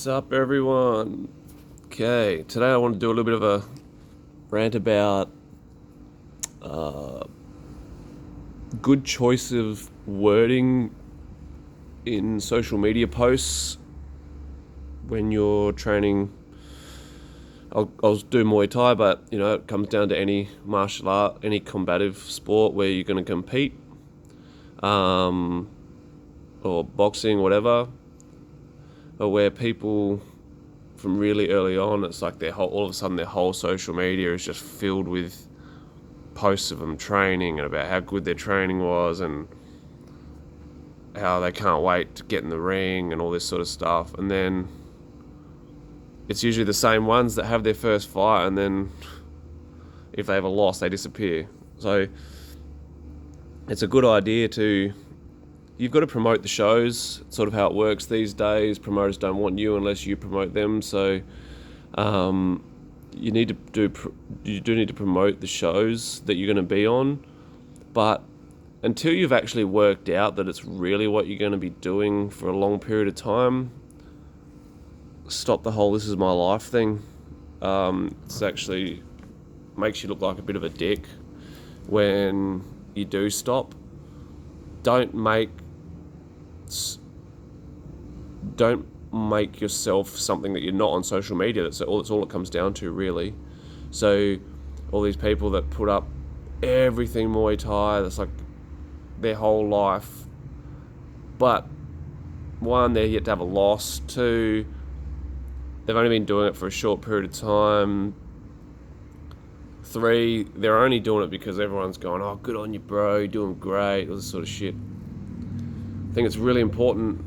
What's up, everyone? Okay, today I want to do a little bit of a rant about good choice of wording in social media posts when you're training. I'll do Muay Thai, but it comes down to any martial art, any combative sport where you're going to compete, or boxing, whatever, or where people from really early on, it's like all of a sudden their whole social media is just filled with posts of them training and about how good their training was and how they can't wait to get in the ring and all this sort of stuff. And then it's usually the same ones that have their first fight, and then if they have a loss, they disappear. So it's a good idea you've got to promote the shows. It's sort of how it works these days. Promoters don't want you unless you promote them. So you do need to promote the shows that you're going to be on. But until you've actually worked out that it's really what you're going to be doing for a long period of time, stop the whole "this is my life" thing. It's actually makes you look like a bit of a dick when you do stop. Don't make yourself something that you're not on social media. That's all it comes down to, really. So all these people that put up everything Muay Thai, that's like their whole life. But one, they're yet to have a loss. Two, they've only been doing it for a short period of time. Three, they're only doing it because everyone's going, "Oh, good on you, bro, you're doing great," all this sort of shit. I think it's really important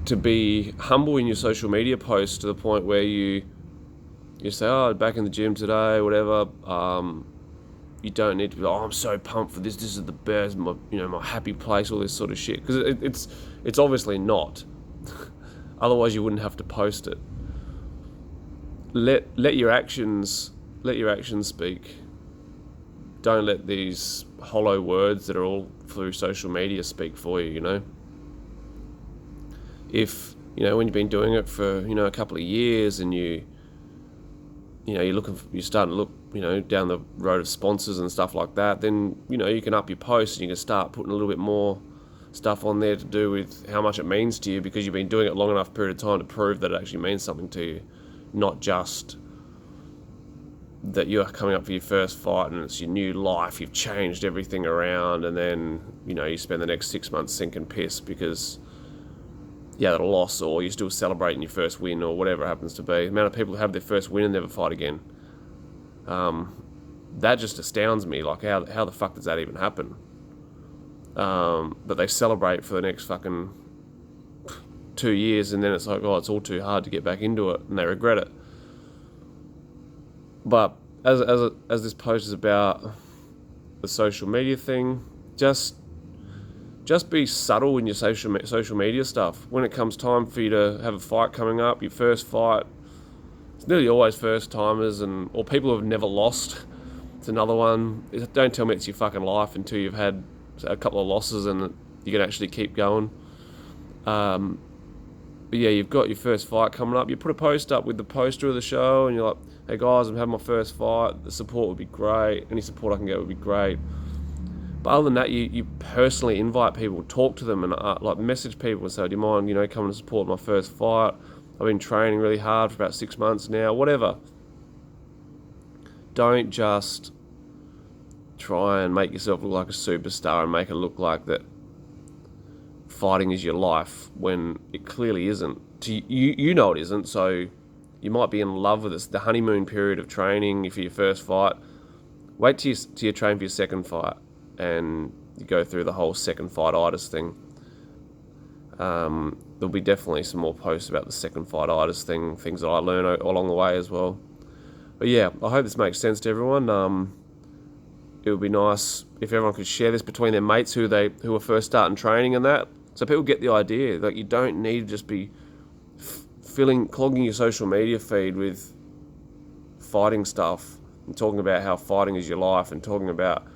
to be humble in your social media posts to the point where you say, "Oh, back in the gym today," whatever. You don't need to be, "Oh, I'm so pumped for this. This is the best, my happy place," all this sort of shit, because it's obviously not. Otherwise, you wouldn't have to post it. Let your actions speak. Don't let these hollow words that are all through social media speak for you. If when you've been doing it for a couple of years and you're starting to look down the road of sponsors and stuff like that, then you can up your posts and you can start putting a little bit more stuff on there to do with how much it means to you, because you've been doing it long enough period of time to prove that it actually means something to you. Not just that you're coming up for your first fight and it's your new life, you've changed everything around, and then you spend the next 6 months sinking piss because you had a loss, or you're still celebrating your first win, or whatever it happens to be. The amount of people who have their first win and never fight again, that just astounds me. Like, how the fuck does that even happen? But they celebrate for the next fucking 2 years, and then it's like, oh, it's all too hard to get back into it, and they regret it. But as this post is about the social media thing, just be subtle in your social media stuff. When it comes time for you to have a fight coming up, your first fight, it's nearly always first timers or people who have never lost. It's another one. Don't tell me it's your fucking life until you've had a couple of losses and you can actually keep going. But yeah, you've got your first fight coming up. You put a post up with the poster of the show, and you're like, "Hey guys, I'm having my first fight. The support would be great. Any support I can get would be great." But other than that, you personally invite people, talk to them, and message people and say, "Do you mind, coming to support my first fight? I've been training really hard for about 6 months now," whatever. Don't just try and make yourself look like a superstar and make it look like that fighting is your life, when it clearly isn't. You know it isn't, so you might be in love with this. The honeymoon period of training for your first fight, wait till you train for your second fight and you go through the whole second fight-itis thing. There'll be definitely some more posts about the second fight-itis thing, things that I learn along the way as well. But yeah, I hope this makes sense to everyone. It would be nice if everyone could share this between their mates who are first starting training and that, so people get the idea. Like, you don't need to just be clogging your social media feed with fighting stuff and talking about how fighting is your life and talking about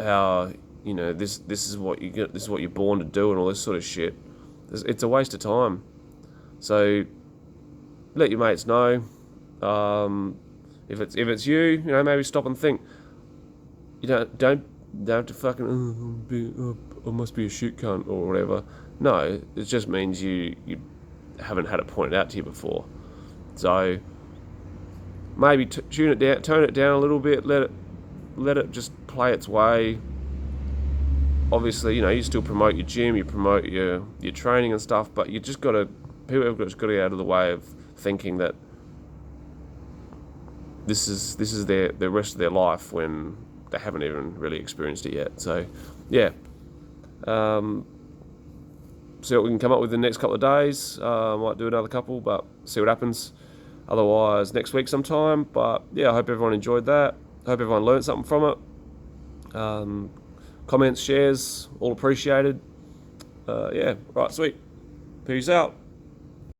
how this is what you get, this is what you're born to do, and all this sort of shit. It's a waste of time. So let your mates know. If it's you, maybe stop and think. You don't have to fucking I must be a shit cunt or whatever. No, it just means you haven't had it pointed out to you before. So maybe turn it down a little bit. Let it just play its way. Obviously, you still promote your gym, you promote your training and stuff, but you just people have just got to get out of the way of thinking that this is their rest of their life when they haven't even really experienced it yet. So, yeah. See what we can come up with in the next couple of days. Might do another couple, but see what happens. Otherwise, next week sometime. But yeah, I hope everyone enjoyed that. I hope everyone learned something from it. Comments, shares, all appreciated. Yeah, right, sweet. Peace out.